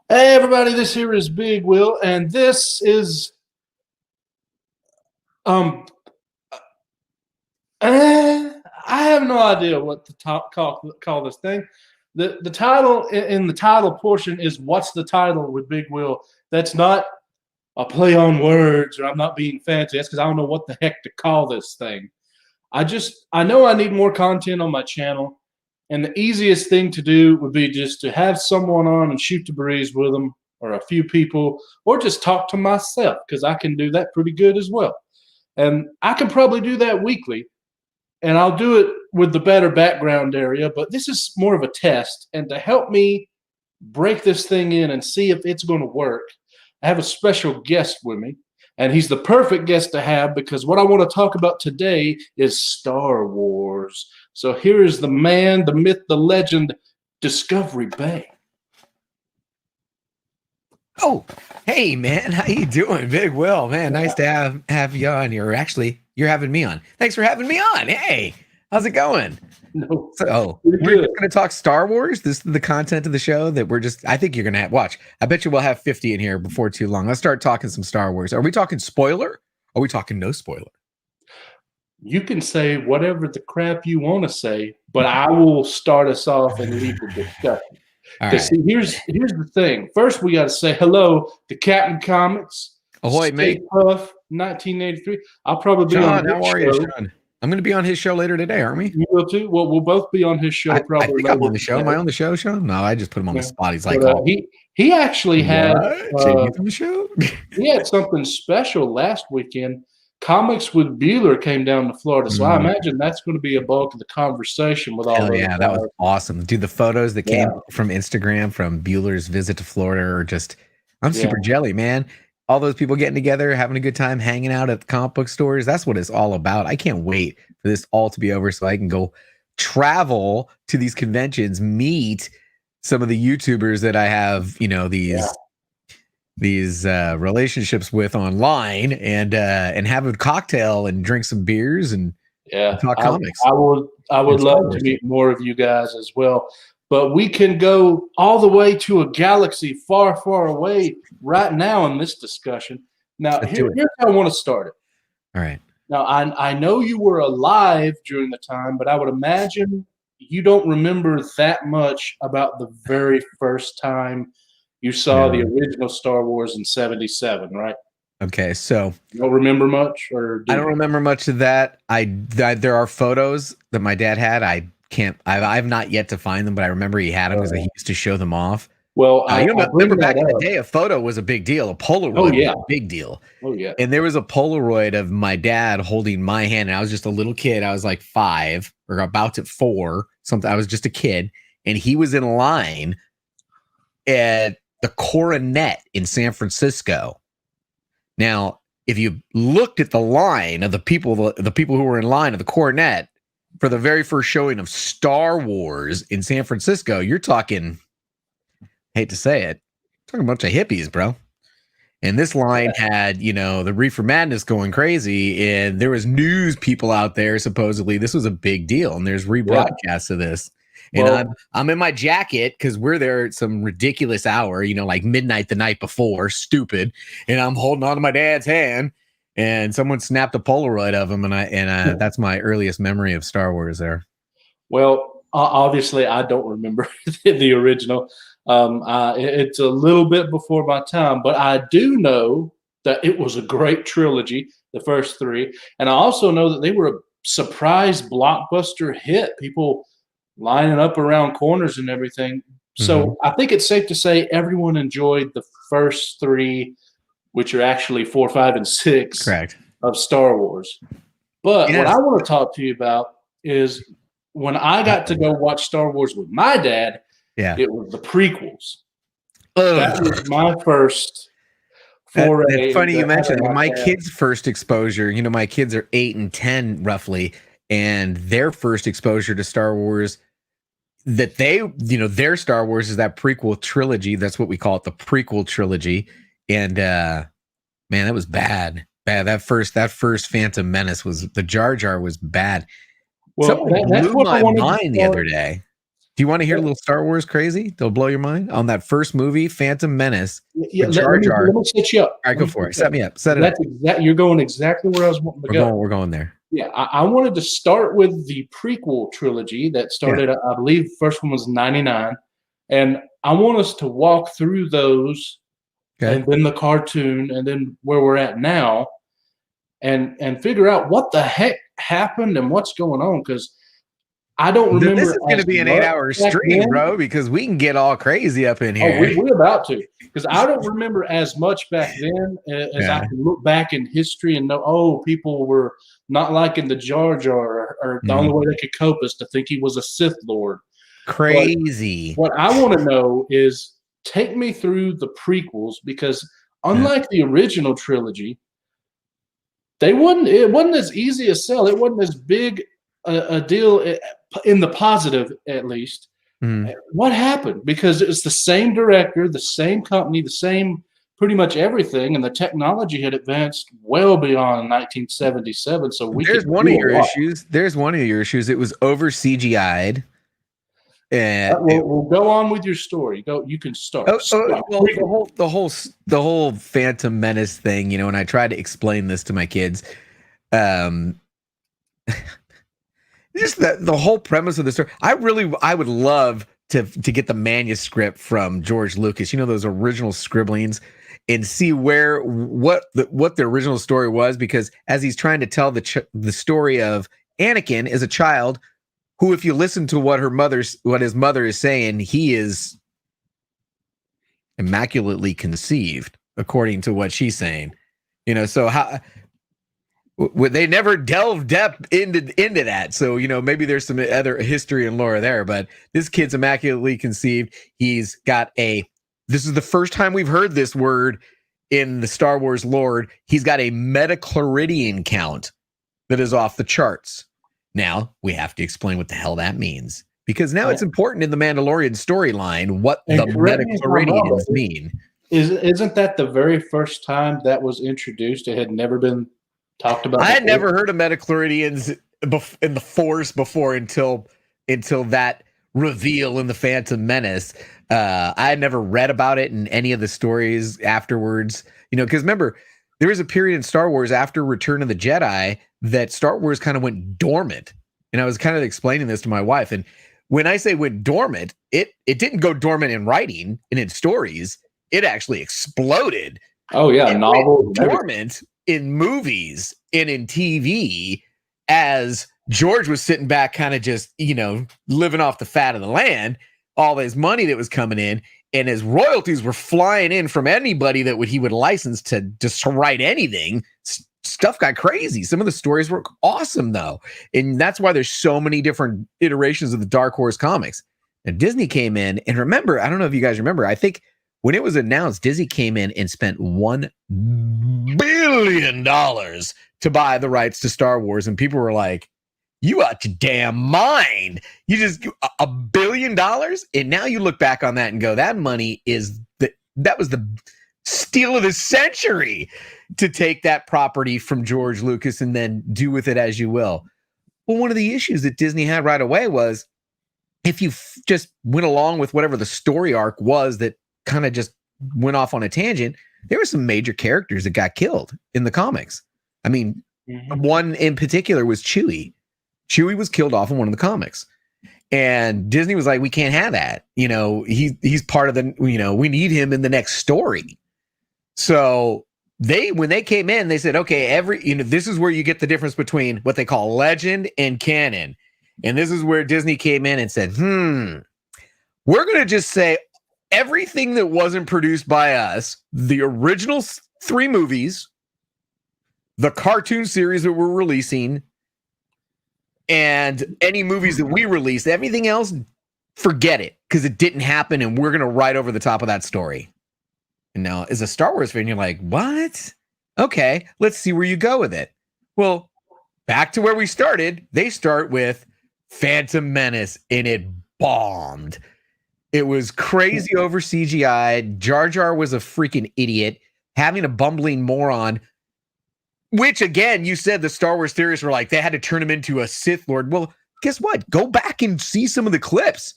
Hey everybody, this here is Big Will, and this is um I have no idea what to call this thing. The title in the title portion is "What's the title?" with Big Will. That's not a play on words, or I'm not being fancy. That's because I don't know what the heck to call this thing. I know I need more content on my channel, and the easiest thing to do would be just to have someone on and shoot the breeze with them, or a few people, or just talk to myself because I can do that pretty good as well. And I can probably do that weekly, and I'll do it with the better background area. But this is more of a test, and to help me break this thing in and see if it's going to work, I have a special guest with me. And he's the perfect guest to have because what I want to talk about today is Star Wars. So here is the man, the myth, the legend, Discovery Bay. Oh, hey man, how you doing, Big Will? Man, nice to have you on. You're having me on. Thanks for having me on. Hey, how's it going? No, So we're just gonna talk Star Wars. This is the content of the show that I think you're gonna watch. I bet you we'll have 50 in here before too long. Let's start talking some Star Wars. Are we talking spoiler? Are we talking no spoiler? you can say whatever the crap you want to say, but I will start us off and lead the discussion. Because see, here's the thing. First, we got to say hello to Captain Comics. Ahoy, mate. Puff, 1983. I'll probably be Sean, on. How are you, Sean? I'm going to be on his show later today, aren't we? You will too. Well, we'll both be on his show. I think I'm on the show. Am I on the show, Sean? No, I just put him on the spot. He's like, oh, he actually had on the show. He had something special last weekend. Comics with Bueller came down to Florida, so I imagine that's going to be a bulk of the conversation with all. Hell yeah, that was awesome, dude. The photos that came from Instagram from Bueller's visit to Florida are just, I'm super jelly, man. All those people getting together, having a good time, hanging out at the comic book stores. That's what it's all about. I can't wait for this all to be over so I can go travel to these conventions, meet some of the YouTubers that I have, these relationships with online, and have a cocktail and drink some beers and talk comics. I would love to meet more of you guys as well. But we can go all the way to a galaxy far, far away right now in this discussion. Now, here's how I want to start it. All right. Now, I know you were alive during the time, but I would imagine you don't remember that much about the very first time you saw the original Star Wars in '77, right? Okay, so you don't remember much, or I don't remember much of that. There are photos that my dad had. I've not yet to find them, but I remember he had them because he used to show them off. Well, I remember back in the day, a photo was a big deal. A Polaroid was a big deal. Oh yeah. And there was a Polaroid of my dad holding my hand, and I was just a little kid. I was like 5 or about 4, something. I was just a kid, and he was in line at the Coronet in San Francisco. Now, if you looked at the line of the people who were in line at the Coronet for the very first showing of Star Wars in San Francisco, you're talking, hate to say it, talking a bunch of hippies, bro. And this line had, the Reefer Madness going crazy, and there was news people out there. Supposedly, this was a big deal, and there's rebroadcasts of this. And I'm in my jacket because we're there at some ridiculous hour, like midnight the night before, stupid. And I'm holding on to my dad's hand, and someone snapped a Polaroid of him, and that's my earliest memory of Star Wars there. Well, obviously, I don't remember the original. It's a little bit before my time, but I do know that it was a great trilogy, the first 3. And I also know that they were a surprise blockbuster hit. People lining up around corners and everything. So I think it's safe to say everyone enjoyed the first 3, which are actually 4, 5, and 6 Correct. Of Star Wars. But what I want to talk to you about is when I got to go watch Star Wars with my dad, it was the prequels. That was my first foray. It's funny you mentioned my kids' first exposure. My kids are 8 and 10 roughly, and their first exposure to Star Wars, that their Star Wars is that prequel trilogy. That's what we call it, the prequel trilogy. And man, that was bad. That first Phantom Menace was, the Jar Jar was bad. Well, Someone blew my mind the other day. Do you want to hear a little Star Wars crazy? They'll blow your mind on that first movie, Phantom Menace. Yeah, Jar Jar. let me set you up. All right, go for it. Set me up. Set it up. You're going exactly where I was wanting to go. We're going there. Yeah, I wanted to start with the prequel trilogy that started, I believe the first one was 99. And I want us to walk through those and then the cartoon and then where we're at now and figure out what the heck happened and what's going on. Because I don't remember. This is going to be an 8-hour stream, bro, because we can get all crazy up in here. Oh, we're about to. Because I don't remember as much back then as I can look back in history and know, people were not liking the Jar Jar, or the only way they could cope is to think he was a Sith Lord. Crazy. But what I want to know is take me through the prequels, because unlike the original trilogy, it wasn't as easy a sell. It wasn't as big a deal in the positive, at least. What happened? Because it's the same director, the same company, the same pretty much everything, and the technology had advanced well beyond 1977. So there's one of your issues. There's one of your issues. It was over CGI'd. And we'll go on with your story. You can start. The whole Phantom Menace thing, and I tried to explain this to my kids. Just the whole premise of the story. I would love to get the manuscript from George Lucas. Those original scribblings, and see what the original story was, because as he's trying to tell the story of Anakin as a child, who, if you listen to what his mother is saying, he is immaculately conceived, according to what she's saying. So how they never delve depth into that. So, maybe there's some other history and lore there, but this kid's immaculately conceived. He's got this is the first time we've heard this word in the Star Wars lore. He's got a metachloridian count that is off the charts. Now we have to explain what the hell that means, because now it's important in the Mandalorian storyline what the metachloridians mean. Isn't that the very first time that was introduced? It had never been talked about. I had never heard of metachloridians in the Force before until that reveal in the Phantom Menace. I had never read about it in any of the stories afterwards. Because remember, there was a period in Star Wars after Return of the Jedi that Star Wars kind of went dormant. And I was kind of explaining this to my wife. And when I say went dormant, it didn't go dormant in writing and in stories. It actually exploded. Oh, yeah. Novel. Dormant in movies and in TV, as George was sitting back kind of just, living off the fat of the land, all his money that was coming in, and his royalties were flying in from anybody that he would license to just write anything. Stuff got crazy. Some of the stories were awesome, though. And that's why there's so many different iterations of the Dark Horse comics. And Disney came in, and remember, I don't know if you guys remember, I think when it was announced, Disney came in and spent $1 billion to buy the rights to Star Wars. And people were like, you out your damn mind. You just $1 billion. And now you look back on that and go, that money that was the steal of the century, to take that property from George Lucas and then do with it as you will. Well, one of the issues that Disney had right away was, if you just went along with whatever the story arc was that kind of just went off on a tangent, there were some major characters that got killed in the comics. I mean, one in particular was Chewie. Chewie was killed off in one of the comics. And Disney was like, we can't have that. He's part of the, we need him in the next story. So when they came in, they said, okay, this is where you get the difference between what they call legend and canon. And this is where Disney came in and said, we're going to just say everything that wasn't produced by us, the original 3 movies, the cartoon series that we're releasing, and any movies that we released, everything else, forget it, because it didn't happen, and we're going to write over the top of that story. And now, as a Star Wars fan, you're like, what? Okay, let's see where you go with it. Well, back to where we started. They start with Phantom Menace, and it bombed. It was crazy over CGI. Jar Jar was a freaking idiot, having a bumbling moron, which, again, you said the Star Wars theorists were like, they had to turn him into a Sith Lord. Well, guess what? Go back and see some of the clips.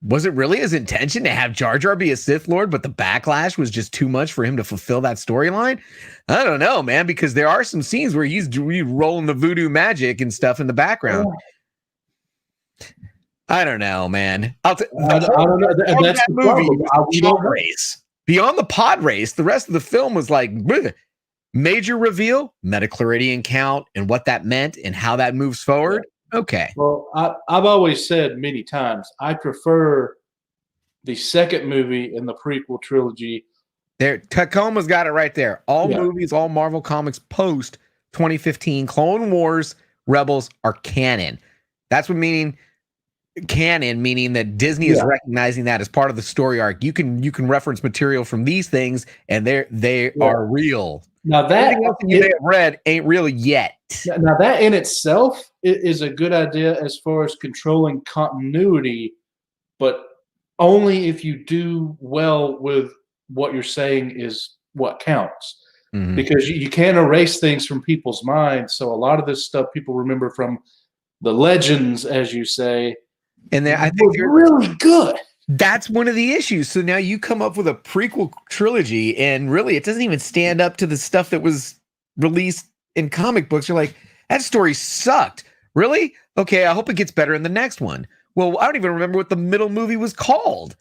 was it really his intention to have Jar Jar be a Sith Lord, but the backlash was just too much for him to fulfill that storyline? I don't know, man, because there are some scenes where he's rolling the voodoo magic and stuff in the background. I don't know, man. I don't know. That's the movie. Pod race. Beyond the pod race, the rest of the film was like bleh. Major reveal, Metachloridian count, and what that meant, and how that moves forward. Okay. Well, I've always said many times I prefer the second movie in the prequel trilogy. There, Tacoma's got it right there. All movies, all Marvel Comics post 2015 Clone Wars Rebels are canon. That's what meaning canon, meaning that Disney is recognizing that as part of the story arc. You can reference material from these things, and they are real. Now that you may have read ain't real yet. Now that in itself is a good idea as far as controlling continuity, but only if you do well with what you're saying is what counts. Mm-hmm. Because you can't erase things from people's minds. So a lot of this stuff people remember from the legends, as you say, and I think they're really good. That's one of the issues. So now you come up with a prequel trilogy, and really it doesn't even stand up to the stuff that was released in comic books. You're like, that story sucked. Really? Okay, I hope it gets better in the next one. Well, I don't even remember what the middle movie was called.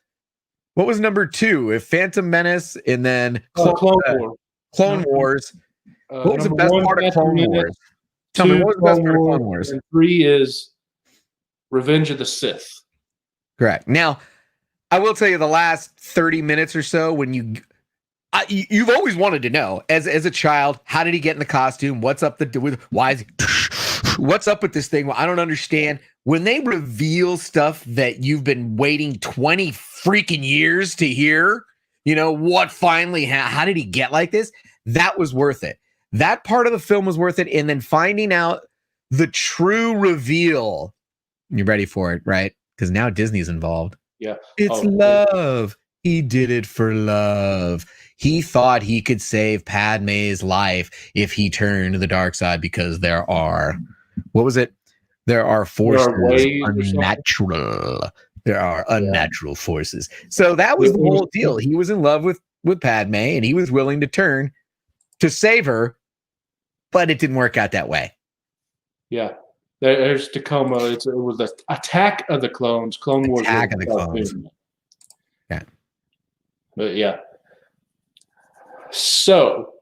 What was number 2? If Phantom Menace and then Clone Wars. What was the best part of Clone Wars? Tell me, what was the best part of Clone Wars? And 3 is Revenge of the Sith. Correct. Now, I will tell you the last 30 minutes or so when you've always wanted to know as a child, how did he get in the costume? What's up what's up with this thing? Well, I don't understand. When they reveal stuff that you've been waiting 20 freaking years to hear, what finally, how did he get like this? That was worth it. That part of the film was worth it. And then finding out the true reveal. You're ready for it, right? Because now Disney's involved. Yeah. It's love. He did it for love. He thought he could save Padme's life if he turned to the dark side because there are forces unnatural. There are unnatural forces. So that was the whole deal. He was in love with Padme, and he was willing to turn to save her, but it didn't work out that way. Yeah. There's Tacoma. It was the Attack of the Clones. Clone Wars. Attack of the Clones. Yeah. But yeah. So,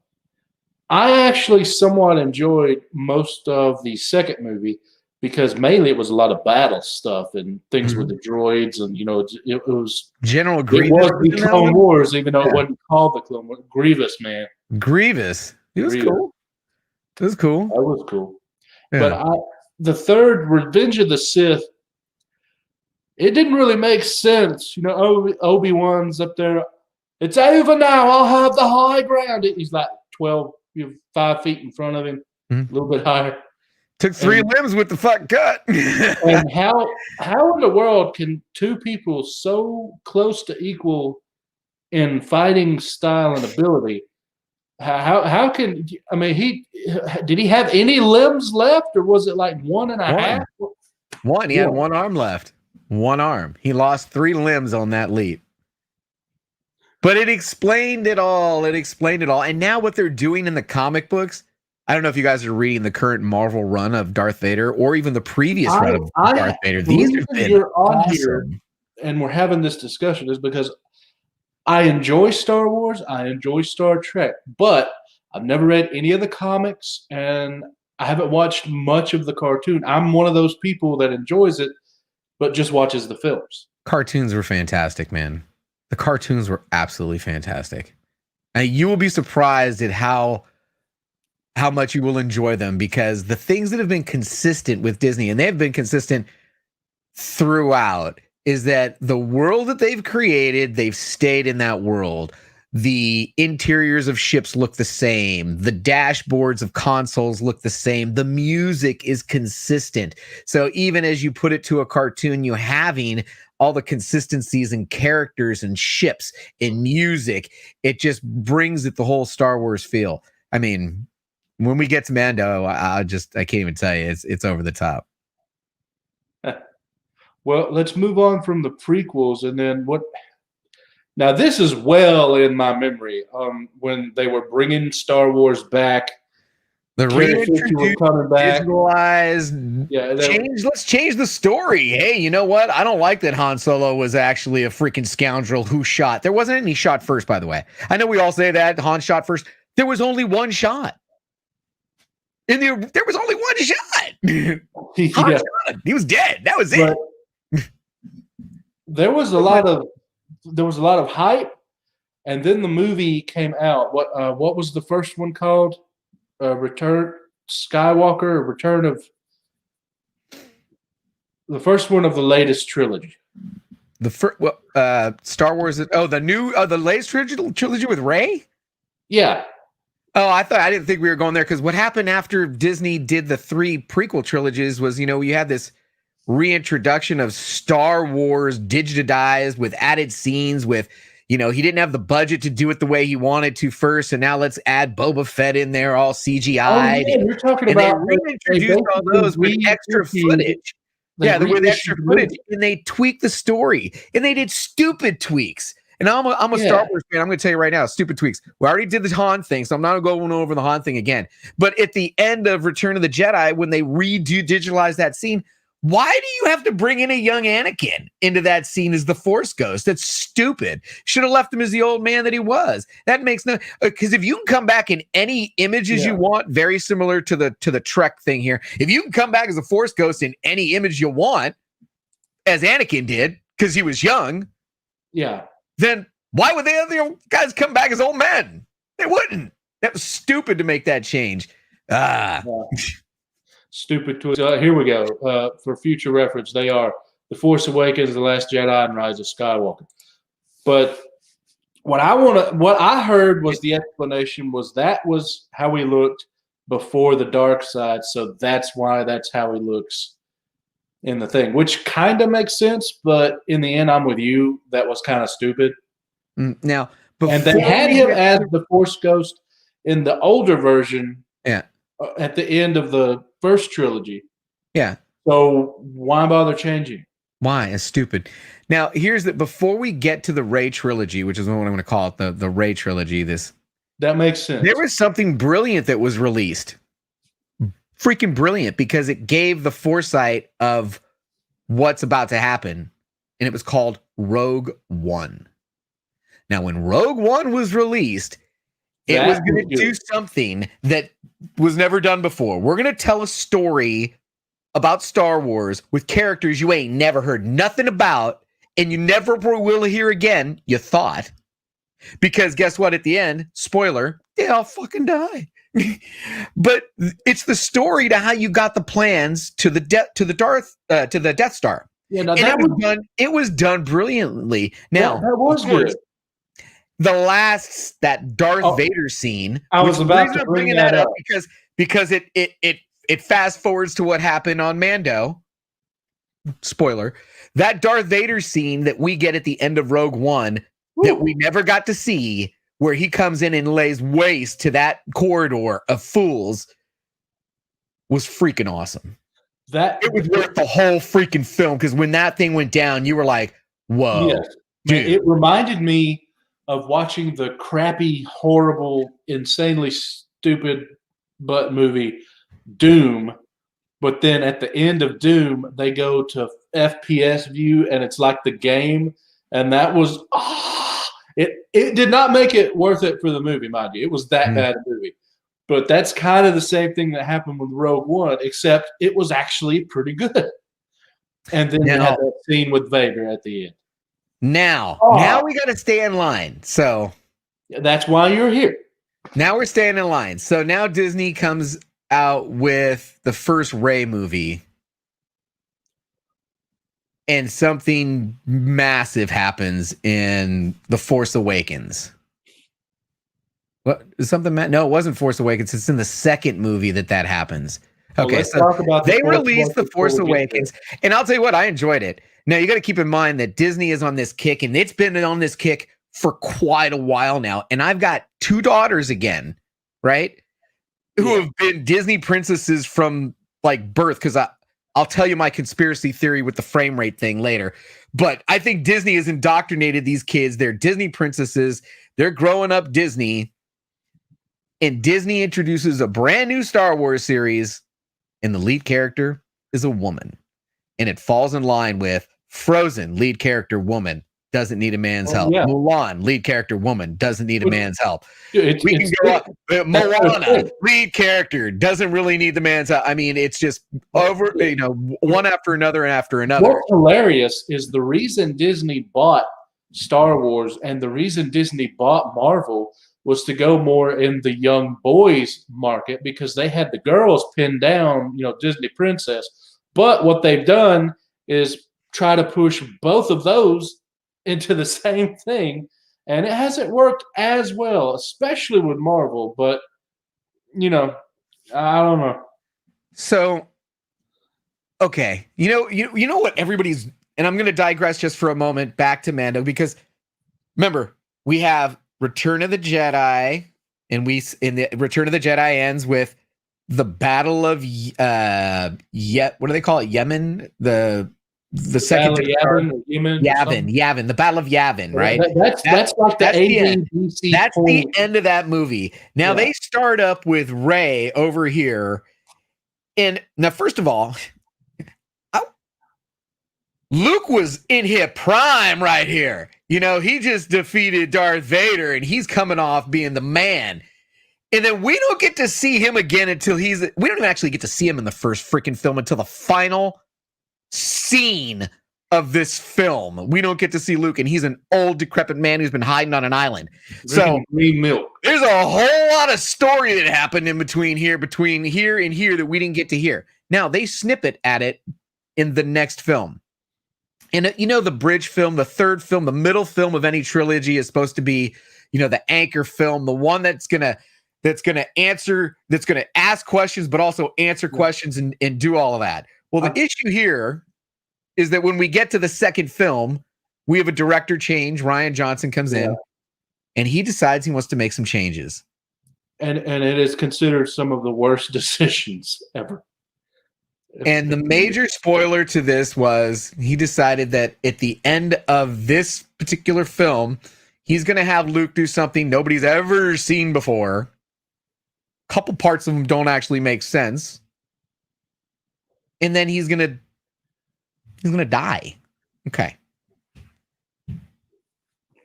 I actually somewhat enjoyed most of the second movie because mainly it was a lot of battle stuff and things with the droids, and it was General Grievous. It was the Clone Wars, even though it wasn't called the Clone Wars. Grievous, man. Grievous. It was cool. It was cool. That was cool. Yeah. But the third, Revenge of the Sith, it didn't really make sense. Obi-Wan's up there. It's over now. I'll have the high ground. He's like 5 feet in front of him, a little bit higher. Took 3 limbs with the fuck cut. And how in the world can 2 people so close to equal in fighting style and ability? How can did he have any limbs left, or was it like 1.5? One. He had 1 arm left. 1 arm. He lost 3 limbs on that leap. But it explained it all. And now what they're doing in the comic books, I don't know if you guys are reading the current Marvel run of Darth Vader or even the previous run of Darth Vader. These have been awesome. Here and we're having this discussion is because I enjoy Star Wars. I enjoy Star Trek, but I've never read any of the comics, and I haven't watched much of the cartoon. I'm one of those people that enjoys it, but just watches the films. Cartoons were fantastic, man. The cartoons were absolutely fantastic. And you will be surprised at how much you will enjoy them, because the things that have been consistent with Disney, and they've been consistent throughout, is that the world that they've created, they've stayed in that world. The interiors of ships look the same. The dashboards of consoles look the same. The music is consistent. So even as you put it to a cartoon, you having all the consistencies in characters and ships and music, it just brings it the whole Star Wars feel. I mean, when we get to Mando, I can't even tell you. It's over the top. Well, let's move on from the prequels, and then what? Now, this is well in my memory. When they were bringing Star Wars back, The Carrie Fisher was reintroduced, coming back. digitalized, Yeah, let's change the story. Hey, you know what? I don't like that Han Solo was actually a freaking scoundrel who shot. There wasn't any shot first, by the way. I know we all say that Han shot first. There was only one shot. There was only one shot. Han yeah. shot him. He was dead. That was it. But there was a lot of hype, and then the movie came out. What was the first one called? Return Skywalker, or Return of the first one of the latest trilogy. The first, Star Wars. Oh, the latest trilogy with Rey. Yeah. Oh, I didn't think we were going there, because what happened after Disney did the 3 prequel trilogies was, you had this reintroduction of Star Wars digitized with added scenes with, he didn't have the budget to do it the way he wanted to first, and now let's add Boba Fett in there, all CGI. Oh, yeah, you're talking and about they reintroduced all those with extra footage. Yeah, with extra footage, and they tweaked the story, and they did stupid tweaks. And I'm a Star Wars fan. I'm going to tell you right now, stupid tweaks. We already did the Han thing, so I'm not going over the Han thing again. But at the end of Return of the Jedi, when they digitalize that scene, why do you have to bring in a young Anakin into that scene as the Force Ghost? That's stupid. Should have left him as the old man that he was. That makes no, because if you can come back in any images you want, very similar to the Trek thing here. If you can come back as a Force Ghost in any image you want, as Anakin did, because he was young, then why would the other guys come back as old men? They wouldn't. That was stupid to make that change. Stupid twist. Here we go. For future reference, they are The Force Awakens, The Last Jedi, and Rise of Skywalker. But what I heard was the explanation was that was how he looked before the dark side, so that's why that's how he looks in the thing, which kind of makes sense. But in the end, I'm with you. That was kind of stupid. Now, and they had him as the Force Ghost in the older version. Yeah. At the end of the first trilogy. Yeah. So why bother changing? Why? It's stupid. Now, before we get to the Rey trilogy, which is what I'm going to call it, the Rey trilogy, that makes sense. There was something brilliant that was released. Freaking brilliant, because it gave the foresight of what's about to happen. And it was called Rogue One. Now, when Rogue One was released, it was going to do something that was never done before. We're going to tell a story about Star Wars with characters you ain't never heard nothing about, and you never will hear again, you thought. Because guess what? At the end, spoiler, they all fucking die. But it's the story to how you got the plans to the Death Star. Yeah, and it was done brilliantly. Now, that was good. That Darth Vader scene. I was about to bring that up because it fast forwards to what happened on Mando. Spoiler. That Darth Vader scene that we get at the end of Rogue One that we never got to see, where he comes in and lays waste to that corridor of fools, was freaking awesome. It was worth the whole freaking film, because when that thing went down, you were like, whoa. Yes. Dude. It reminded me of watching the crappy, horrible, insanely stupid butt movie Doom, but then at the end of Doom, they go to FPS view, and it's like the game, and that was it did not make it worth it for the movie, mind you. It was that bad a movie. But that's kind of the same thing that happened with Rogue One, except it was actually pretty good. And then you had that scene with Vader at the end. Now we got to stay in line. So that's why you're here. Now we're staying in line. So now Disney comes out with the first Rey movie, and something massive happens in The Force Awakens. What? Something? No, it wasn't Force Awakens. It's in the second movie that happens. Okay, so they released The Force Awakens, and I'll tell you what, I enjoyed it. Now, you got to keep in mind that Disney is on this kick, and it's been on this kick for quite a while now. And I've got 2 daughters again, right, who have been Disney princesses from like birth, because I'll tell you my conspiracy theory with the frame rate thing later. But I think Disney has indoctrinated these kids. They're Disney princesses. They're growing up Disney. And Disney introduces a brand new Star Wars series, and the lead character is a woman. And it falls in line with Frozen, lead character woman, doesn't need a man's help. Yeah. Mulan, lead character woman, doesn't need a man's help. We can go up. Moana, lead character, doesn't really need the man's help. I mean, it's just over, one after another and after another. What's hilarious is the reason Disney bought Star Wars and the reason Disney bought Marvel was to go more in the young boys market because they had the girls pinned down, Disney princess. But what they've done is try to push both of those into the same thing, and it hasn't worked as well, especially with Marvel. But I don't know. So, okay, you know what everybody's, and I'm going to digress just for a moment back to Mando because remember we have Return of the Jedi, and in the Return of the Jedi ends with the Battle of what do they call it? Yemen, the second Yavin, the Battle of Yavin, right? That's like the end. That's the end of that movie. Now they start up with Rey over here, and now first of all, Luke was in his prime right here. He just defeated Darth Vader, and he's coming off being the man. And then we don't get to see him again until we don't even actually get to see him in the first freaking film until the final scene of this film. We don't get to see Luke, and he's an old, decrepit man who's been hiding on an island. So green milk. There's a whole lot of story that happened in between here and here that we didn't get to hear. Now, they snippet at it in the next film. And the bridge film, the third film, the middle film of any trilogy is supposed to be, the anchor film, the one that's gonna ask questions, but also answer questions and do all of that. Well, the issue here is that when we get to the second film, we have a director change. Rian Johnson comes in, and he decides he wants to make some changes. And it is considered some of the worst decisions ever. And the major spoiler to this was he decided that at the end of this particular film, he's going to have Luke do something nobody's ever seen before. A couple parts of them don't actually make sense. And then he's going to die. Okay.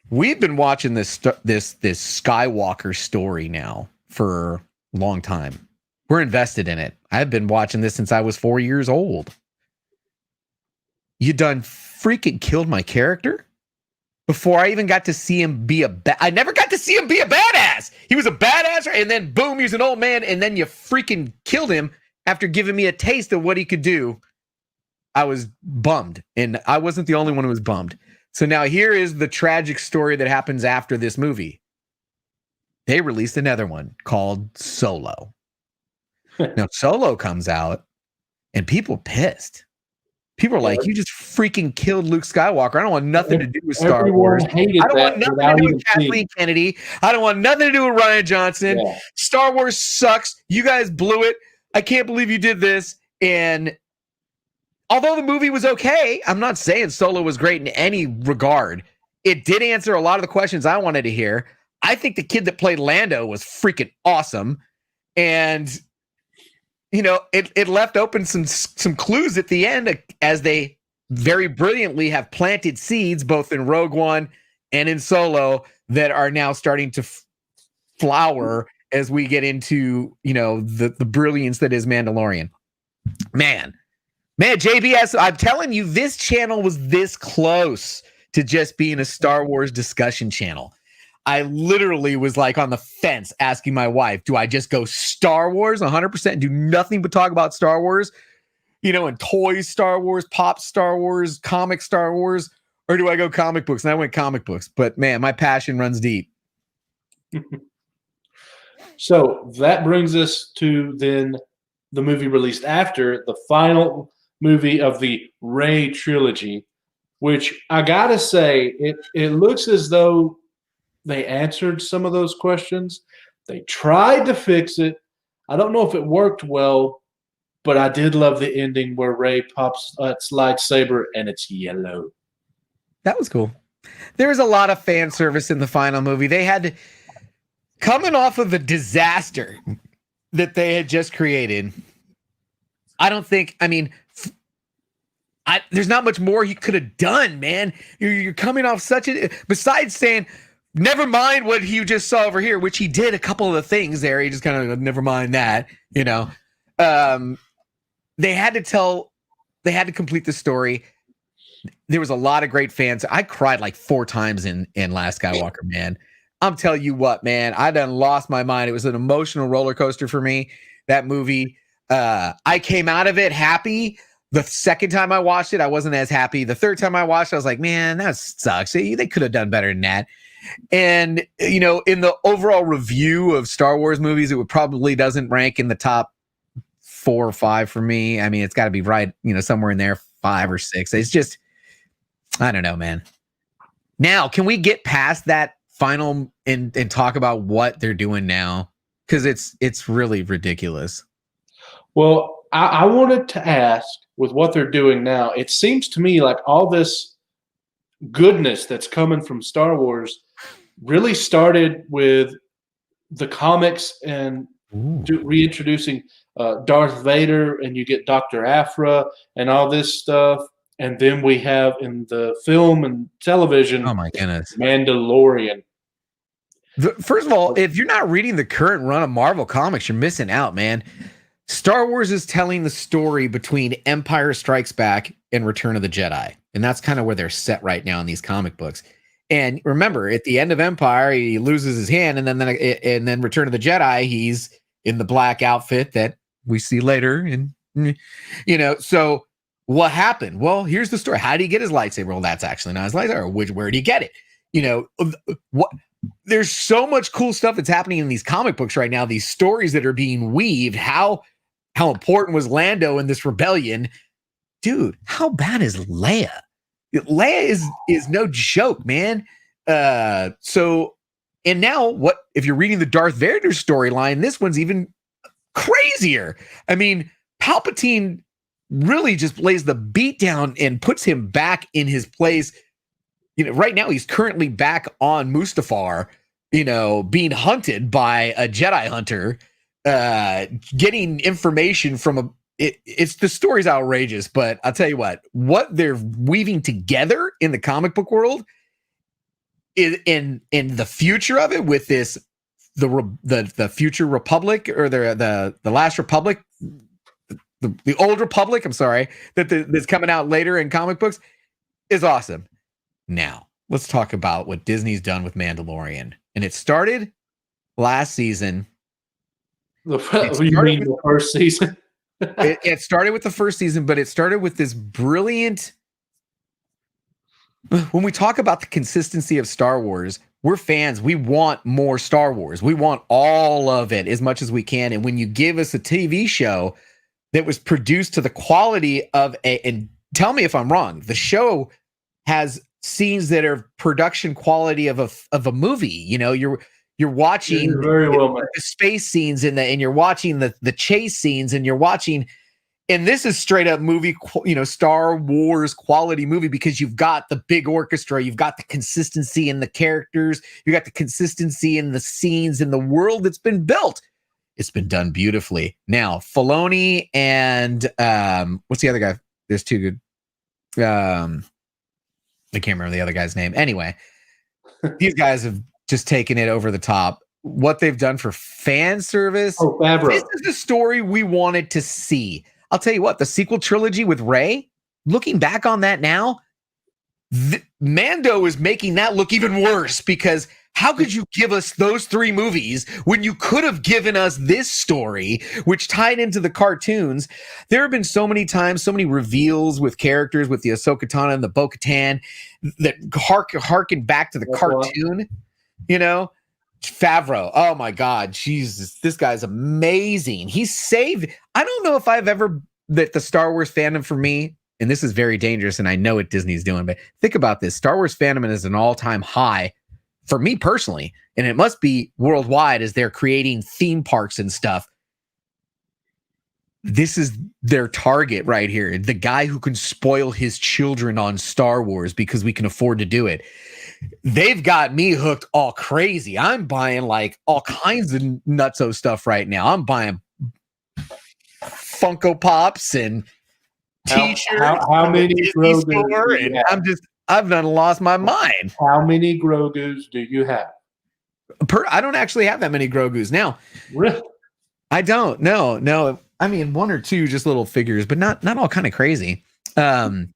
We've been watching this Skywalker story now for a long time. We're invested in it. I've been watching this since I was 4 years old. You done freaking killed my character before I even got to see him be I never got to see him be a badass. He was a badass, and then boom, he's an old man, and then you freaking killed him after giving me a taste of what he could do. I was bummed, and I wasn't the only one who was bummed. So now here is the tragic story that happens after this movie. They released another one called Solo. Now, Solo comes out, and people are pissed. People are like, you just freaking killed Luke Skywalker. I don't want nothing to do with Star Wars. I don't want nothing to do with Kathleen Kennedy. I don't want nothing to do with Rian Johnson. Yeah. Star Wars sucks. You guys blew it. I can't believe you did this. And although the movie was okay, I'm not saying Solo was great in any regard. It did answer a lot of the questions I wanted to hear. I think the kid that played Lando was freaking awesome. And it left open some clues at the end as they very brilliantly have planted seeds both in Rogue One and in Solo that are now starting to flower as we get into, the brilliance that is Mandalorian. Man, JBS, I'm telling you, this channel was this close to just being a Star Wars discussion channel. I literally was like on the fence asking my wife, do I just go Star Wars 100% and do nothing but talk about Star Wars, and toys Star Wars, pop Star Wars, comic Star Wars, or do I go comic books? And I went comic books, but man, my passion runs deep. So that brings us to then the movie released after, the final movie of the Rey trilogy, which I gotta say, it looks as though they answered some of those questions. They tried to fix it. I don't know if it worked well, but I did love the ending where Rey pops its lightsaber and it's yellow. That was cool. There was a lot of fan service in the final movie. They had coming off of the disaster that they had just created. I don't think, I mean, there's not much more he could have done, man. You're coming off such a, besides saying, never mind what you just saw over here, which he did a couple of the things there. He just kind of, never mind that, you know. They had to complete the story. There was a lot of great fans. I cried like 4 times in Last Skywalker, man. I'm telling you what, man, I done lost my mind. It was an emotional roller coaster for me, that movie. I came out of it happy. The second time I watched it, I wasn't as happy. The third time I watched it, I was like, man, that sucks. They could have done better than that. And, you know, in the overall review of Star Wars movies, it probably doesn't rank in the top 4 or 5 for me. I mean, it's got to be right, you know, somewhere in there, 5 or 6. It's just, I don't know, man. Now, can we get past that final and talk about what they're doing now? Because it's really ridiculous. Well, I wanted to ask, with what they're doing now, it seems to me like all this goodness that's coming from Star Wars really started with the comics and reintroducing Darth Vader, and you get Dr. Aphra and all this stuff. And then we have in the film and television, oh my goodness, Mandalorian. First of all, if you're not reading the current run of Marvel Comics, you're missing out, man. Star Wars is telling the story between Empire Strikes Back and Return of the Jedi. And that's kind of where they're set right now in these comic books. And remember, at the end of Empire, he loses his hand, and then Return of the Jedi, he's in the black outfit that we see later. And, you know, so what happened? Well, here's the story. How did he get his lightsaber? Well, that's actually not his lightsaber. Where did he get it? You know, what? There's so much cool stuff that's happening in these comic books right now. These stories that are being weaved. How important was Lando in this rebellion? Dude, how bad is Leia? Leia is no joke, man. So, and now what if you're reading the Darth Vader storyline, this one's even crazier. I mean, Palpatine really just lays the beat down and puts him back in his place. You know, right now he's currently back on Mustafar, you know, being hunted by a Jedi hunter, getting information from it's the story's outrageous, but I'll tell you what they're weaving together in the comic book world is in the future of it with this, the future Republic, or the last Republic, the old Republic, I'm sorry, that's coming out later in comic books is awesome. Now, let's talk about what Disney's done with Mandalorian. And it started last season. You mean the first season? It started with the first season, but it started with this brilliant. When we talk about the consistency of Star Wars, we're fans. We want more Star Wars. We want all of it as much as we can. And when you give us a TV show that was produced to the quality of and tell me if I'm wrong, the show has scenes that are production quality of a movie. You know, you're watching very well the space scenes and you're watching the chase scenes, and you're watching, and this is straight up movie, you know, Star Wars quality movie, because you've got the big orchestra, you've got the consistency in the characters, you got the consistency in the scenes, in the world that's been built. It's been done beautifully. Now, Filoni and what's the other guy? There's two good. I can't remember the other guy's name. Anyway, these guys have just taken it over the top. What they've done for fan service. Oh, Favreau. This is the story we wanted to see. I'll tell you what, the sequel trilogy with Rey, looking back on that now, Mando is making that look even worse, because how could you give us those 3 movies when you could have given us this story, which tied into the cartoons? There have been so many times, so many reveals with characters, with the Ahsoka Tano and the Bo-Katan, that harken back to the cartoon. You know, Favreau. Oh my God, Jesus, this guy's amazing. He's saved. I don't know if I've ever that the Star Wars fandom for me, and this is very dangerous, and I know what Disney's doing, but think about this: Star Wars fandom is an all-time high for me personally, and it must be worldwide as they're creating theme parks and stuff. this is their target right here. The guy who can spoil his children on Star Wars because we can afford to do it. They've got me hooked all crazy. I'm buying like all kinds of nutso stuff right now. I'm buying Funko Pops and T-shirts. How many Grogus store, and I've done lost my mind. How many Grogus do you have? I don't actually have that many Grogus now. Really? I don't. No. I mean, one or two just little figures, but not all kind of crazy. Grand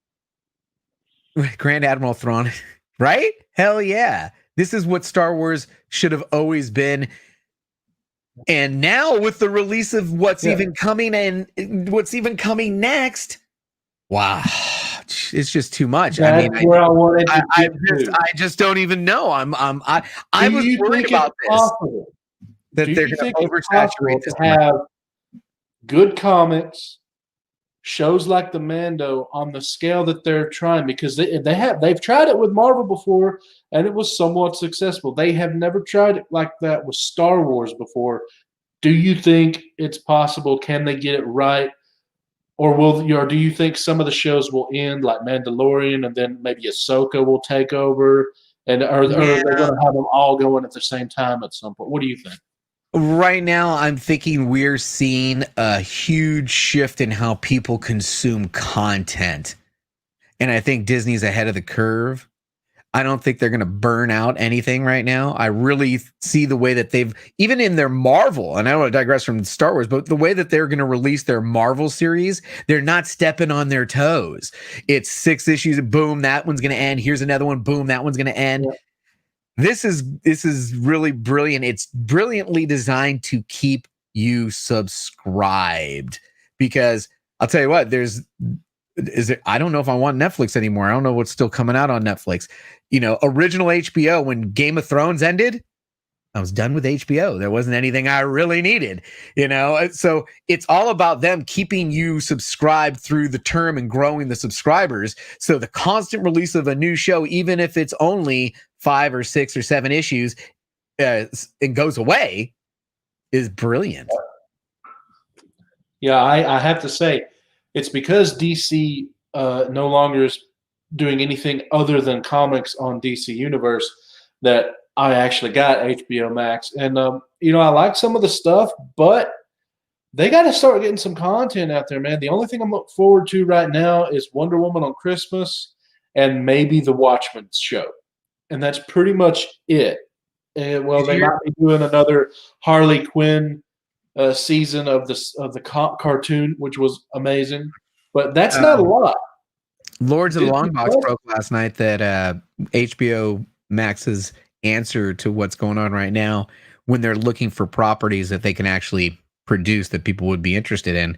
Admiral Thrawn, right? Hell yeah. This is what Star Wars should have always been. And now with the release of what's even coming and what's even coming next, wow, it's just too much. That's where I wanted to I just don't even know. I was worried about this. That they're going to oversaturate this. Have good comics, shows like the Mando on the scale that they're trying, because they've tried it with Marvel before and it was somewhat successful. They have never tried it like that with Star Wars before. Do you think it's possible? Can they get it right? Or do you think some of the shows will end like Mandalorian and then maybe Ahsoka will take over? And are they going to have them all going at the same time at some point? What do you think? Right now, I'm thinking we're seeing a huge shift in how people consume content. And I think Disney's ahead of the curve. I don't think they're going to burn out anything right now. I really see the way that they've, even in their Marvel, and I don't want to digress from Star Wars, but the way that they're going to release their Marvel series, they're not stepping on their toes. It's 6 issues, boom, that one's going to end. Here's another one, boom, that one's going to end. Yeah. This is really brilliant. It's brilliantly designed to keep you subscribed, because I'll tell you what, I don't know if I want Netflix anymore. I don't know what's still coming out on Netflix. Original HBO, when Game of Thrones ended, I was done with HBO. There wasn't anything I really needed, So it's all about them keeping you subscribed through the term and growing the subscribers. So the constant release of a new show, even if it's only 5 or 6 or 7 issues, and goes away, is brilliant. Yeah, I have to say, it's because DC no longer is doing anything other than comics on DC Universe that I actually got HBO Max. And, I like some of the stuff, but they got to start getting some content out there, man. The only thing I'm looking forward to right now is Wonder Woman on Christmas and maybe the Watchmen show. And that's pretty much it. They might be doing another Harley Quinn season of the cartoon, which was amazing. But that's not a lot. Lords of the Long Box broke last night that HBO Max's answer to what's going on right now, when they're looking for properties that they can actually produce that people would be interested in,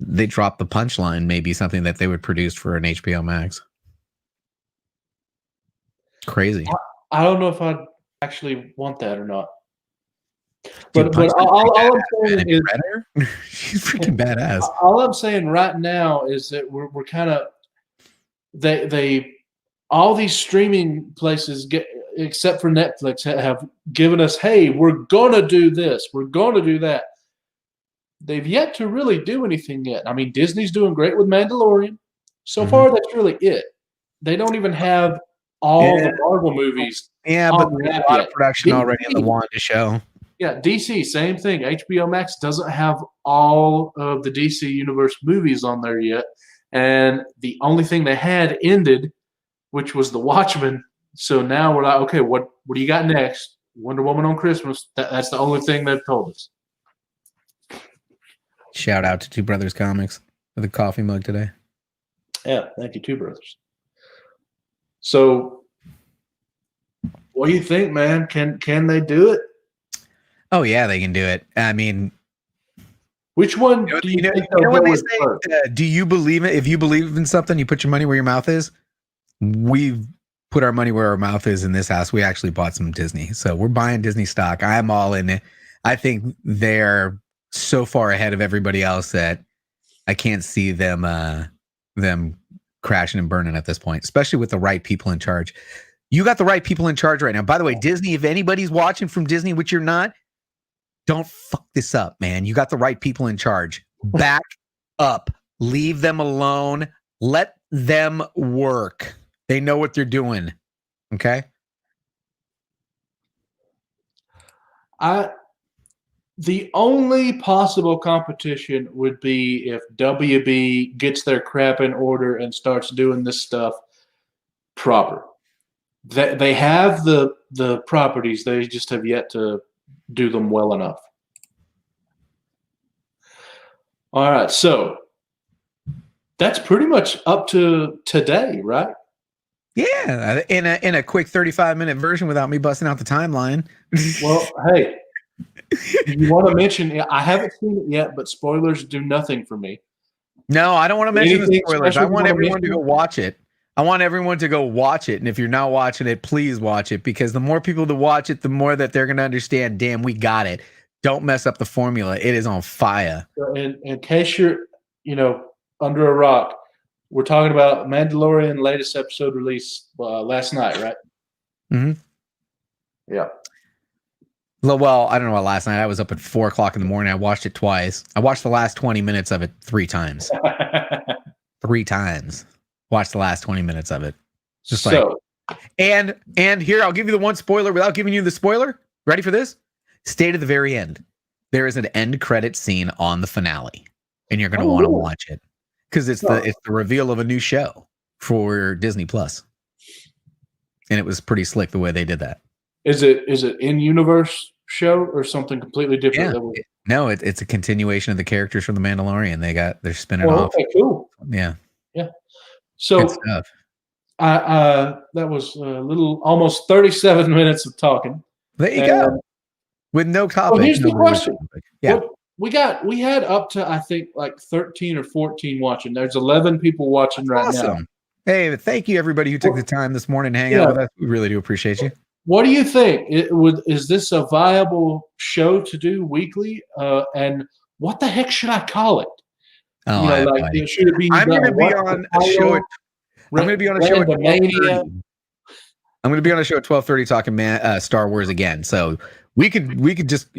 they dropped the punchline, maybe something that they would produce for an HBO Max. Crazy. I don't know if I'd actually want that or not. But all I'm saying is she's freaking badass. All I'm saying right now is that we're kind of they all these streaming places except for Netflix have given us, hey, we're gonna do this, we're gonna do that. They've yet to really do anything yet. I mean, Disney's doing great with Mandalorian. So far, that's really it. They don't even have all the Marvel movies. Yeah, but there's a lot of production already on the Wanda show. Yeah, DC, same thing. HBO Max doesn't have all of the DC Universe movies on there yet. And the only thing they had ended, which was The Watchmen. So now we're like, okay, what do you got next? Wonder Woman on Christmas. That's the only thing they've told us. Shout out to Two Brothers Comics for the coffee mug today. Yeah, thank you, Two Brothers. So what do you think, man? Can they do it? Oh yeah, they can do it. I mean, which one do you think they'll when they say, do you believe it? If you believe in something, you put your money where your mouth is. We've put our money where our mouth is in this house. We actually bought some Disney. So we're buying Disney stock. I'm all in it. I think they're so far ahead of everybody else that I can't see them crashing and burning at this point, especially with the right people in charge. You got the right people in charge right now. By the way, Disney, if anybody's watching from Disney, which you're not, don't fuck this up, man. You got the right people in charge. Back up. Leave them alone. Let them work. They know what they're doing. Okay. The only possible competition would be if WB gets their crap in order and starts doing this stuff proper. They have the properties, they just have yet to do them well enough. All right, so that's pretty much up to today, right? Yeah, in a quick 35-minute version without me busting out the timeline. Well, hey, you want to mention? I haven't seen it yet, but spoilers do nothing for me. No, I don't want to mention the spoilers. I want everyone to mention? go watch it. I want everyone to go watch it. And if you're not watching it, please watch it, because the more people to watch it, the more that they're going to understand, damn, we got it. Don't mess up the formula. It is on fire. In case you're, under a rock, we're talking about Mandalorian latest episode release last night, right? Mm-hmm. Yeah. Well, I don't know about last night. I was up at 4:00 in the morning. I watched it twice. I watched the last 20 minutes of it 3 times. 3 times. Watched the last 20 minutes of it. Just so, and here, I'll give you the one spoiler without giving you the spoiler. Ready for this? Stay to the very end. There is an end credit scene on the finale, and you're going to want to watch it because it's the reveal of a new show for Disney Plus, and it was pretty slick the way they did that. Is it in-universe show or something completely different? Yeah. No, it's a continuation of the characters from The Mandalorian. They're spinning off. Okay, cool. Yeah. So that was a little, almost 37 minutes of talking. There you go. With no topic. Well, here's the question. Yeah. We had up to, I think, like 13 or 14 watching. There's 11 people watching right now. Hey, thank you everybody who took the time this morning to hang out with us. We really do appreciate you. What do you think? Is this a viable show to do weekly? And what the heck should I call it? Oh, should it be? I'm going to be on a show. I'm going to be on a show at 12:30. I'm going to be on a show at 12:30 talking Star Wars again. So we could just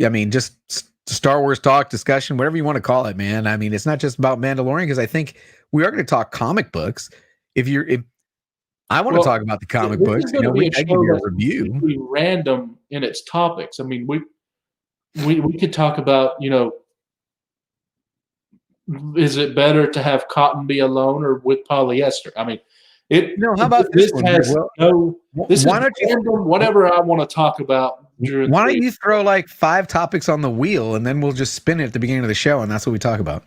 Star Wars talk, discussion, whatever you want to call it, man. I mean, it's not just about Mandalorian, because I think we are going to talk comic books. If I want to talk about the comic books, I give you a review. Be random in its topics. I mean, we could talk about, is it better to have cotton be alone or with polyester? I mean, how about this one? This is random, whatever I want to talk about. Why don't you throw like 5 topics on the wheel, and then we'll just spin it at the beginning of the show, and that's what we talk about.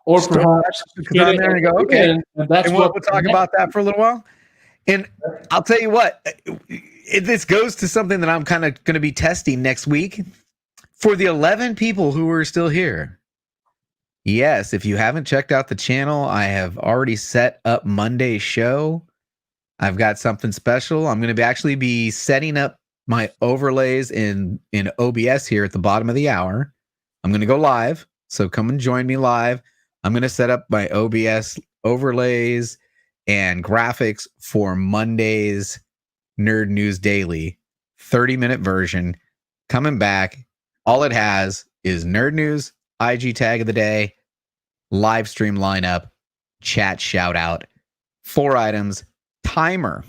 Or perhaps get on there and go, okay, and we'll talk about that for a little while. And I'll tell you what, this goes to something that I'm kind of going to be testing next week for the 11 people who are still here. Yes, if you haven't checked out the channel, I have already set up Monday's show. I've got something special. I'm going to actually be setting up my overlays in OBS here at the bottom of the hour. I'm going to go live, so come and join me live. I'm going to set up my OBS overlays and graphics for Monday's Nerd News Daily 30-minute version. Coming back, all it has is Nerd News, IG tag of the day, live stream lineup, chat shout out, 4 items, timer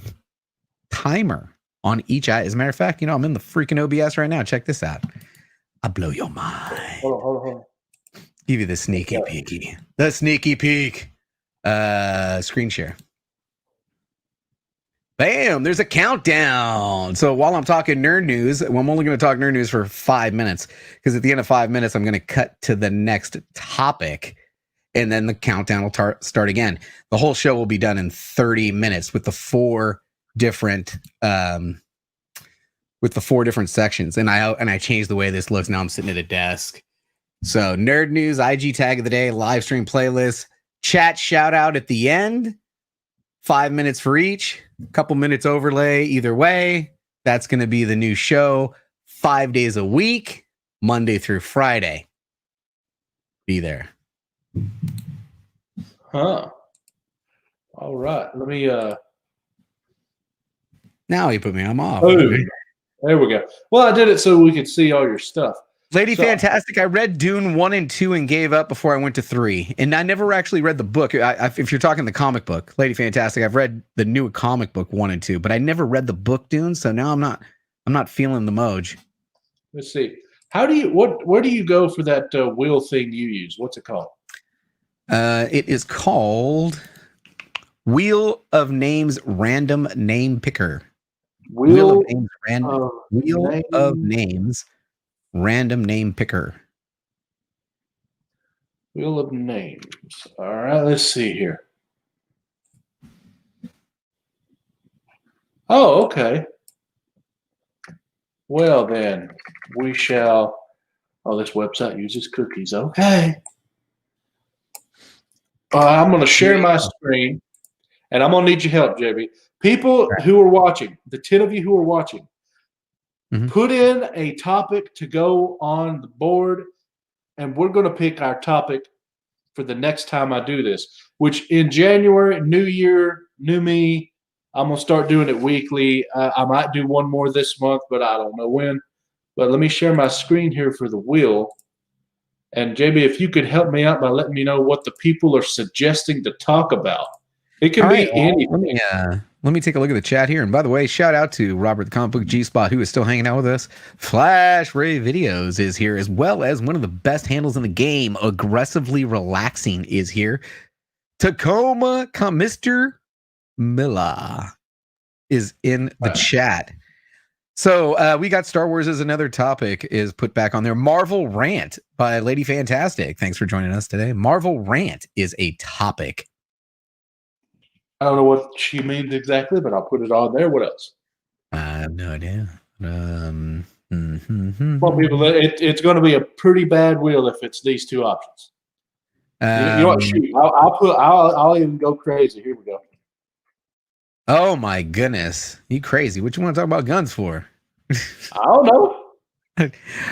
on each item. As a matter of fact, I'm in the freaking OBS right now. Check this out. I'll blow your mind. Hold on. Give you the sneaky peeky. The sneaky peek. Screen share. Bam, there's a countdown. So while I'm talking nerd news, I'm only going to talk nerd news for 5 minutes, because at the end of 5 minutes, I'm going to cut to the next topic, and then the countdown will start again. The whole show will be done in 30 minutes with the 4 different sections. And I changed the way this looks. Now I'm sitting at a desk. So nerd news, IG tag of the day, live stream playlist, chat shout out at the end, 5 minutes for each, a couple minutes overlay either way. That's going to be the new show, 5 days a week, Monday through Friday. Be there. Huh. All right. Let me Now you put me, I'm off. Oh, there we go. Well, I did it so we could see all your stuff. Lady So- Fantastic. I read Dune 1 and 2 and gave up before I went to 3. And I never actually read the book. If you're talking the comic book, Lady Fantastic, I've read the new comic book 1 and 2, but I never read the book Dune, so now I'm not feeling the moj. Let's see. Where do you go for that wheel thing you use? What's it called? It is called Wheel of Names Random Name Picker. Wheel of Names Random Name Picker. Wheel of Names. All right, let's see here. Oh, okay. Well, then, we shall. Oh, this website uses cookies. Okay. I'm going to share my screen, and I'm going to need your help, JB. People who are watching, the 10 of you who are watching, put in a topic to go on the board, and we're going to pick our topic for the next time I do this, which in January, new year, new me, I'm going to start doing it weekly. I might do one more this month, but I don't know when. But let me share my screen here for the wheel. And JB, if you could help me out by letting me know what the people are suggesting to talk about. It can be anything. Let me take a look at the chat here. And by the way, shout out to Robert the Comic Book G-Spot, who is still hanging out with us. Flash Ray Videos is here, as well as one of the best handles in the game, Aggressively Relaxing, is here. Tacoma Mr. Miller is in the chat. So we got Star Wars as another topic is put back on there. Marvel Rant by Lady Fantastic. Thanks for joining us today. Marvel Rant is a topic. I don't know what she means exactly, but I'll put it on there. What else? I have no idea. Well, people, it's going to be a pretty bad wheel if it's these two options. You know what? Shoot, I'll even go crazy. Here we go. Oh my goodness, you crazy? What you want to talk about guns for? I don't know.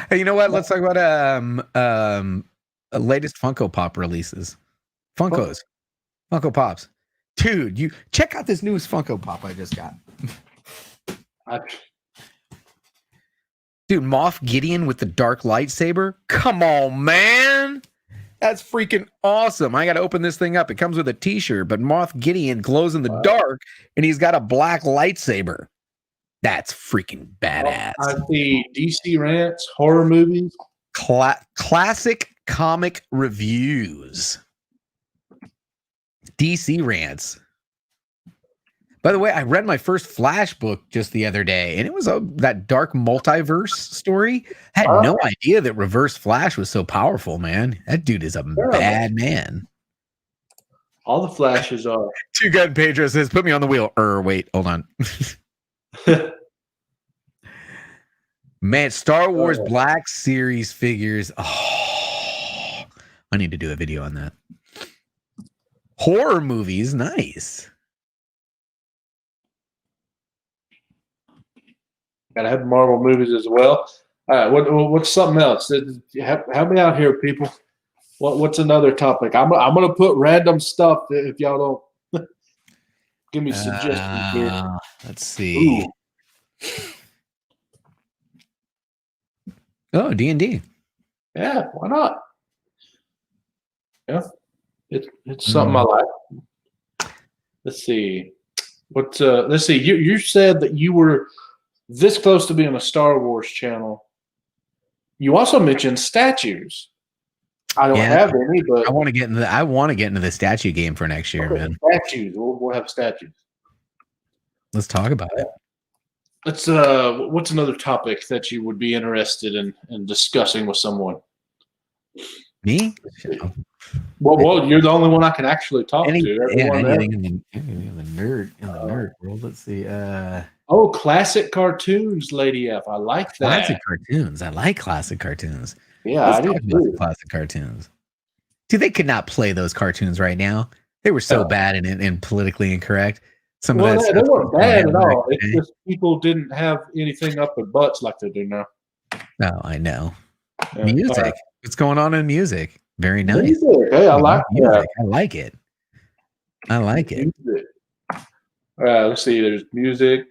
Hey, you know what? Let's talk about latest Funko Pop releases. Funko Pops. Dude, you check out this newest Funko Pop I just got. Dude, Moff Gideon with the dark lightsaber. Come on, man. That's freaking awesome. I got to open this thing up. It comes with a t-shirt, but Moff Gideon glows in the dark, and he's got a black lightsaber. That's freaking badass. I see DC rants, horror movies. Classic comic reviews. DC rants. By the way, I read my first Flash book just the other day, and it was that dark multiverse story. I had no idea that Reverse Flash was so powerful, man. That dude is a bad man. All the Flashes are. Two Gun Pedro says, put me on the wheel. Wait, hold on. Man, Star Wars Black Series figures. Oh, I need to do a video on that. Horror movies, nice. Gotta have Marvel movies as well. All right, what's something else? Help me out here, people. What's another topic? I'm gonna put random stuff if y'all don't give me suggestions here. Let's see. Oh, D&D. Yeah, why not? Yeah, it's something I like. Let's see. Let's see. You said that you were this close to being a Star Wars channel. You also mentioned statues. I don't have any, but I want to get into the statue game for next year, man. Statues. We'll have statues. Let's talk about it. Let's what's another topic that you would be interested in discussing with someone? Me? Well, you're the only one I can actually talk to. Anything in the nerd world. Let's see. Classic cartoons, Lady F. I like that. Classic cartoons. I like classic cartoons. Yeah, I do too. Classic cartoons. Dude, they could not play those cartoons right now. They were so bad and politically incorrect. Some of that they weren't bad at all. It's just people didn't have anything up their butts like they do now. No, I know. Music. What's going on in music? Very nice. Music. Hey, I like that. I like it. I like it. Music. Let's see. There's music.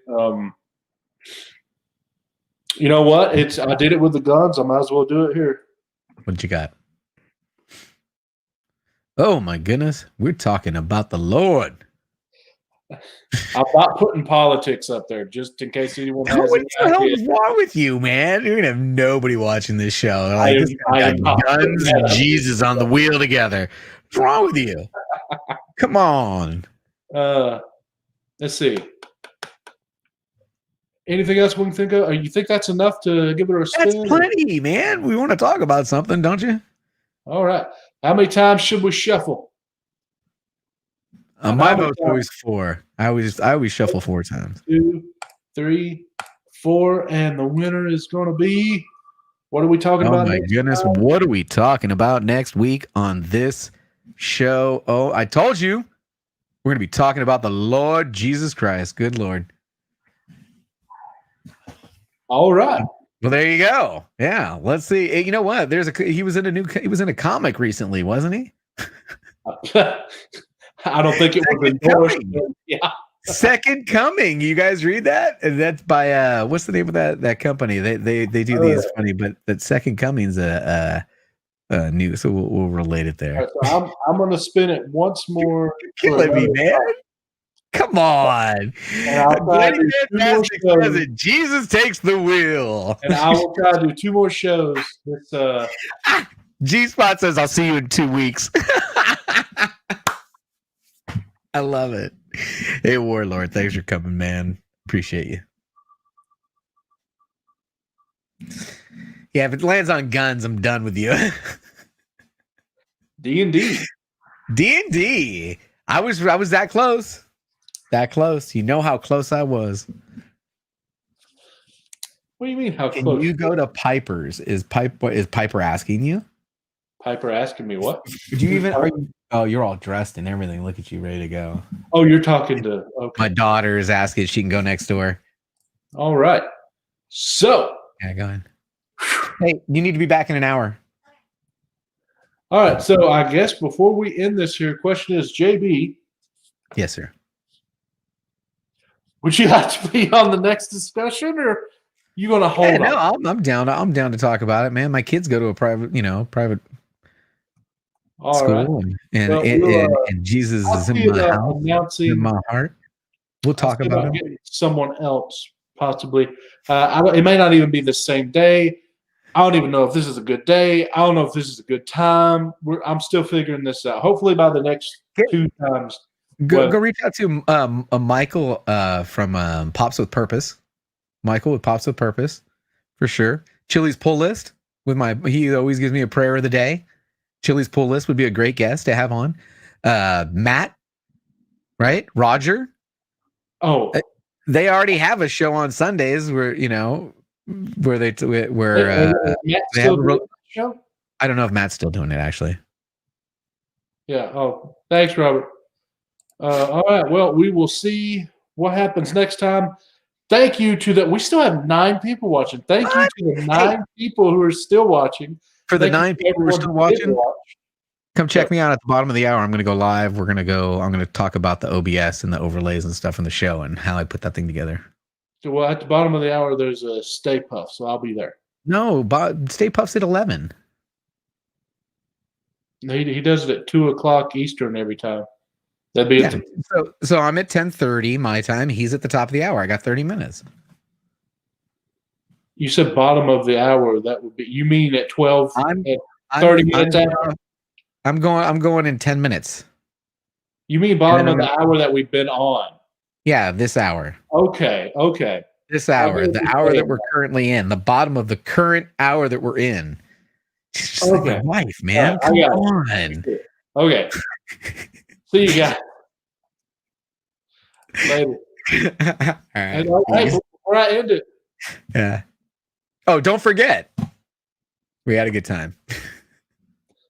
You know what? I did it with the guns. I might as well do it here. What you got? Oh my goodness, we're talking about the Lord. I'm not putting politics up there, just in case anyone has What any the hell idea. is wrong with you, man? You're gonna have nobody watching this show. Like this I guy am got not putting guns that and up. Jesus on the wheel together. What's wrong with you? Come on. Let's see. Anything else we can think of? You think that's enough to give it a spin? That's plenty, man. We want to talk about something, don't you? All right. How many times should we shuffle? My vote's always 4. I always shuffle 4 times. 2, 3, 4, and the winner is going to be. What are we talking about? Oh my goodness, what are we talking about next week on this show? Oh, I told you we're going to be talking about the Lord Jesus Christ. Good Lord. All right. Well, there you go. Yeah, let's see. Hey, you know what? He was in a comic recently, wasn't he? I don't think it was endorsed. Yeah. Second Coming. You guys read that? And that's by what's the name of that company? They do these funny, but that Second Coming's a new, so we'll relate it there. Right, so I'm going to spin it once more. You're killing me, man. Come on. Jesus takes the wheel. And I will try to do 2 more shows. G-Spot says, I'll see you in 2 weeks. I love it. Hey, Warlord, thanks for coming, man. Appreciate you. Yeah, if it lands on guns, I'm done with you. D&D. D&D. I was that close. That close. You know how close I was. What do you mean? How Can close? you go to Piper's? Is Piper asking you? Piper asking me what? Did you even? Oh, you're all dressed and everything. Look at you, ready to go. Oh, you're talking to. Okay. My daughter is asking if she can go next door. All right. So. Yeah, go ahead. Hey, you need to be back in an hour. All right. So I guess before we end this here, question is, JB. Yes, sir. Would you like to be on the next discussion, or you going to hold on? No, I'm down. I'm down to talk about it, man. My kids go to a private All school, right. and Jesus is in my house, in my heart. We'll talk about it. Someone else, possibly. It may not even be the same day. I don't even know if this is a good day. I don't know if this is a good time. I'm still figuring this out. Hopefully, by the next 2 times. Go reach out to Michael from Pops with Purpose. Michael with Pops with Purpose, for sure. Chili's pull list he always gives me a prayer of the day. Chili's pull list would be a great guest to have on. Matt, right? Roger. Oh, they already have a show on Sundays where they have a show. I don't know if Matt's still doing it actually. Yeah. Oh, thanks, Robert. All right. Well, we will see what happens next time. Thank you to that. We still have 9 people watching. Thank you to the 9 people who are still watching. For the 9 people who are still watching, come check me out at the bottom of the hour. I'm going to go live. I'm going to talk about the OBS and the overlays and stuff in the show and how I put that thing together. So, well, at the bottom of the hour, there's a Stay Puft, so I'll be there. No, Stay Puft's at 11. He does it at 2:00 Eastern every time. That'd be so I'm at 10:30 my time. He's at the top of the hour. I got 30 minutes. You said bottom of the hour. That would be. You mean at 12? At 30 minutes after? I'm going in 10 minutes. You mean bottom of the hour that we've been on? Yeah, this hour. Okay. This hour, the hour that we're currently in, the bottom of the current hour that we're in. Just like my wife, man. Come on. Okay. See you guys later. All right. Hey, before I end it. Yeah. Oh, don't forget. We had a good time.